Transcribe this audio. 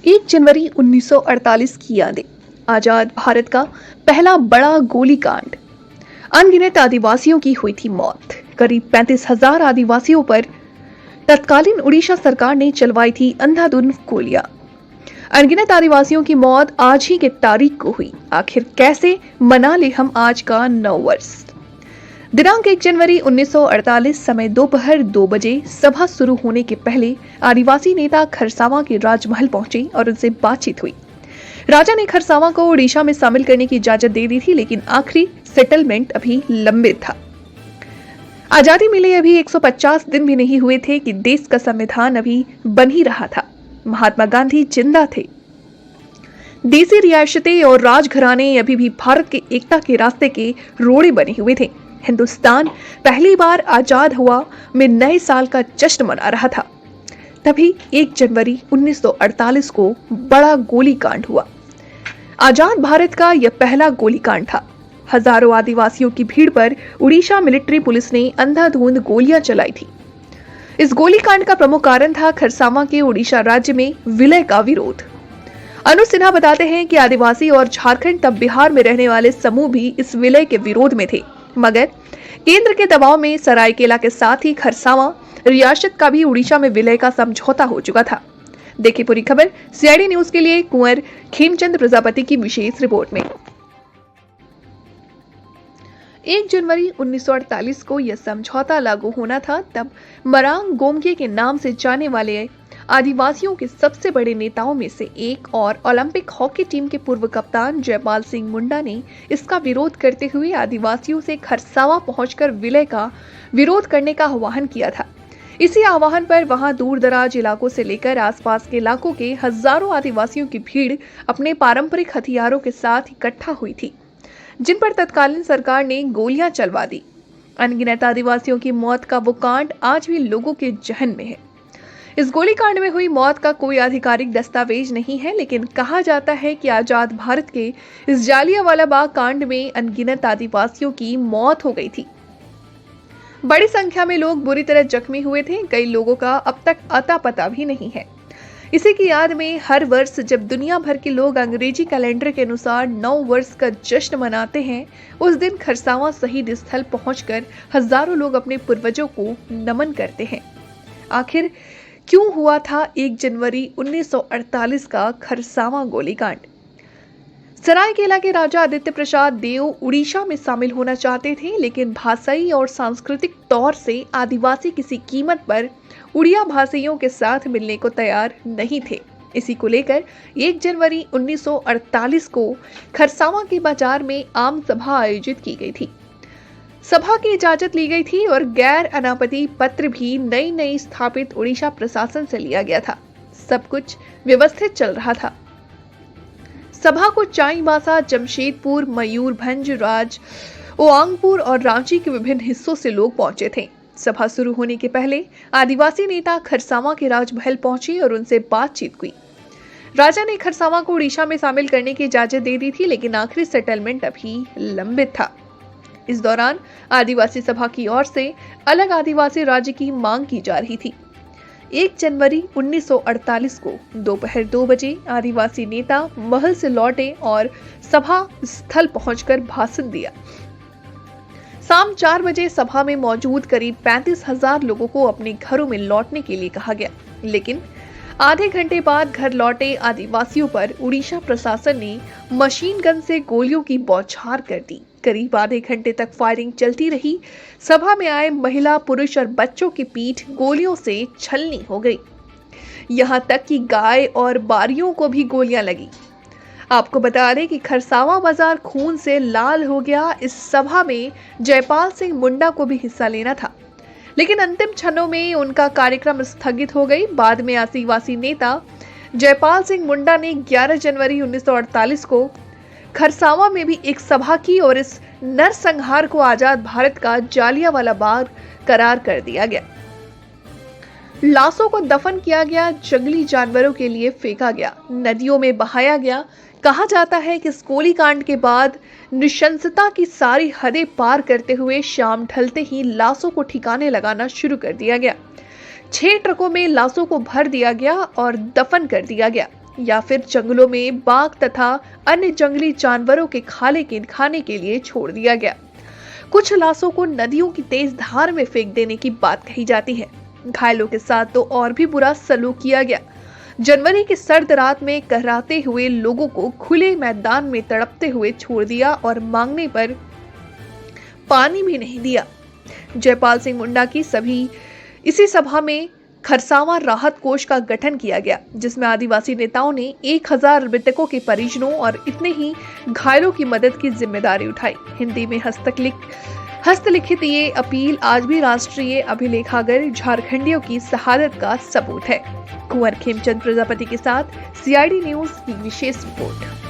1 जनवरी 1948 की यादें। आजाद भारत का पहला बड़ा गोलीकांड। अनगिनत आदिवासियों की हुई थी मौत। करीब 35,000 आदिवासियों पर तत्कालीन उड़ीसा सरकार ने चलवाई थी अंधाधुंध गोलियां। अनगिनत आदिवासियों की मौत आज ही की तारीख को हुई। आखिर कैसे मना ले हम आज का नववर्ष। दिनांक 1 जनवरी 1948 समय दोपहर 2 बजे सभा शुरू होने के पहले आदिवासी नेता खरसावां के राजमहल पहुंचे और उनसे बातचीत हुई। राजा ने खरसावां को उड़ीसा में शामिल करने की इजाजत दे दी थी, लेकिन आखिरी सेटलमेंट अभी लंबित था। आजादी मिले अभी 150 दिन भी नहीं हुए थे कि देश का संविधान अभी बन ही रहा था। महात्मा गांधी जिंदा थे। देसी रियासतें और राजघराने अभी भी भारत के एकता के रास्ते के रोड़े बने हुए थे। हिंदुस्तान पहली बार आजाद हुआ में नए साल का जश्न मना रहा था। तभी 1 जनवरी 1948 को बड़ा गोलीकांड हुआ। आजाद भारत का यह पहला गोलीकांड था। हजारों आदिवासियों की भीड़ पर उड़ीसा मिलिट्री पुलिस ने अंधाधुंध गोलियां चलाई थी। इस गोलीकांड का प्रमुख कारण था खरसावां के उड़ीसा राज्य में विलय का विरोध। अनुज सिन्हा बताते हैं कि आदिवासी और झारखंड तब बिहार में रहने वाले समूह भी इस विलय के विरोध में थे, मगर केंद्र के दबाव में सरायकेला के साथ ही खरसावां रियासत का भी उड़ीसा में विलय का समझौता हो चुका था। देखिए पूरी खबर सीआईडी न्यूज के लिए कुंवर खेमचंद प्रजापति की विशेष रिपोर्ट में। 1 जनवरी 1948 को यह समझौता लागू होना था। तब मरांग गोमके के नाम से जाने वाले आदिवासियों के सबसे बड़े नेताओं में से एक और ओलंपिक हॉकी टीम के पूर्व कप्तान जयपाल सिंह मुंडा ने इसका विरोध करते हुए आदिवासियों से खरसावां पहुंचकर विलय का विरोध करने का आह्वान किया था। इसी आह्वान पर वहां दूर दराज इलाकों से लेकर आसपास के इलाकों के हजारों आदिवासियों की भीड़ अपने पारंपरिक हथियारों के साथ इकट्ठा हुई थी, जिन पर तत्कालीन सरकार ने गोलियां चलवा दी। अनगिनत आदिवासियों की मौत का वो कांड आज भी लोगों के जहन में है। इस गोलीकांड में हुई मौत का कोई आधिकारिक दस्तावेज नहीं है, लेकिन कहा जाता है कि आजाद भारत के इस जालियांवाला बाग कांड में अनगिनत आदिवासियों की मौत हो गई थी। बड़ी संख्या में लोग बुरी तरह जख्मी हुए थे। कई लोगों का अब तक अता पता भी नहीं है। इसी की याद में हर वर्ष जब दुनिया भर के लोग अंग्रेजी कैलेंडर के अनुसार नव वर्ष का जश्न मनाते हैं, उस दिन खरसावां शहीद स्थल पहुंचकर हजारों लोग अपने पूर्वजों को नमन करते हैं। आखिर क्यों हुआ था 1 जनवरी 1948 का खरसावां गोलीकांड? सरायकेला के राजा आदित्य प्रसाद देव उड़ीसा में शामिल होना चाहते थे, लेकिन भाषाई और सांस्कृतिक तौर से आदिवासी किसी कीमत पर उड़िया भाषियों के साथ मिलने को तैयार नहीं थे। इसी को लेकर 1 जनवरी 1948 को खरसावां के बाजार में आम सभा आयोजित की गई थी। सभा की इजाजत ली गई थी और गैर अनापत्ति पत्र भी नई स्थापित उड़ीसा प्रशासन से लिया गया था। सब कुछ व्यवस्थित चल रहा था। सभा को चाईबासा, जमशेदपुर, मयूरभंज, ओआंगपुर और रांची के विभिन्न हिस्सों से लोग पहुंचे थे। सभा शुरू होने के पहले आदिवासी नेता खरसावां के राजमहल पहुंचे और उनसे बातचीत हुई। राजा ने खरसावां को उड़ीसा में शामिल करने की इजाजत दे दी थी, लेकिन आखिरी सेटलमेंट अभी लंबित था। इस दौरान आदिवासी सभा की ओर से अलग आदिवासी राज्य की मांग की जा रही थी। 1 जनवरी 1948 को दोपहर 2 बजे आदिवासी नेता महल से लौटे और सभा स्थल पहुंचकर भाषण दिया। शाम 4 बजे सभा में मौजूद करीब 35,000 लोगों को अपने घरों में लौटने के लिए कहा गया, लेकिन आधे घंटे बाद घर लौटे आदिवासियों पर उड़ीसा प्रशासन ने मशीन गन से गोलियों की बौछार कर दी। करीब आधे घंटे तक फायरिंग चलती रही। सभा में आए महिला, पुरुष और बच्चों की पीठ गोलियों से छलनी हो गई। यहां तक कि गाय और बारियों को भी गोलियां लगी। आपको बता दें कि खरसावां बाजार खून से लाल हो गया। इस सभा में जयपाल सिंह मुंडा को भी हिस्सा लेना था, लेकिन अंतिम क्षणों में उनका कार्यक्रम स्थगित हो गई। बाद में आदिवासी नेता जयपाल सिंह मुंडा ने 11 जनवरी 1948 को खरसावां में भी एक सभा की और इस नरसंहार को आजाद भारत का जालियांवाला बाग करार कर दिया गया। लाशों को दफन किया गया, जंगली जानवरों के लिए फेंका गया, नदियों में बहाया गया। कहा जाता है कि इस गोलीकांड के बाद नृशंसता की सारी हदें पार करते हुए शाम ढलते ही लाशों को ठिकाने लगाना शुरू कर दिया गया। 6 ट्रकों में लाशों को भर दिया गया और दफन कर दिया गया। या फिर जंगलों में बाघ तथा अन्य जंगली जानवरों के खाने के लिए छोड़ दिया गया। कुछ लाशों को नदियों की तेज धार में फेंक देने की बात कही जाती है। घायलों के साथ तो और भी बुरा सलूक किया गया। जनवरी की सर्द रात में कहराते हुए लोगों को खुले मैदान में तड़पते हुए छोड़ दिया और मांगने पर पानी भी नहीं दिया। जयपाल सिंह मुंडा की इसी सभा में खरसावां राहत कोष का गठन किया गया, जिसमें आदिवासी नेताओं ने 1000 मृतकों के परिजनों और इतने ही घायलों की मदद की जिम्मेदारी उठाई। हिंदी में हस्तलिखित ये अपील आज भी राष्ट्रीय अभिलेखागार झारखंडियों की शहादत का सबूत है। कुंवर खेमचंद प्रजापति के साथ CID न्यूज की विशेष रिपोर्ट।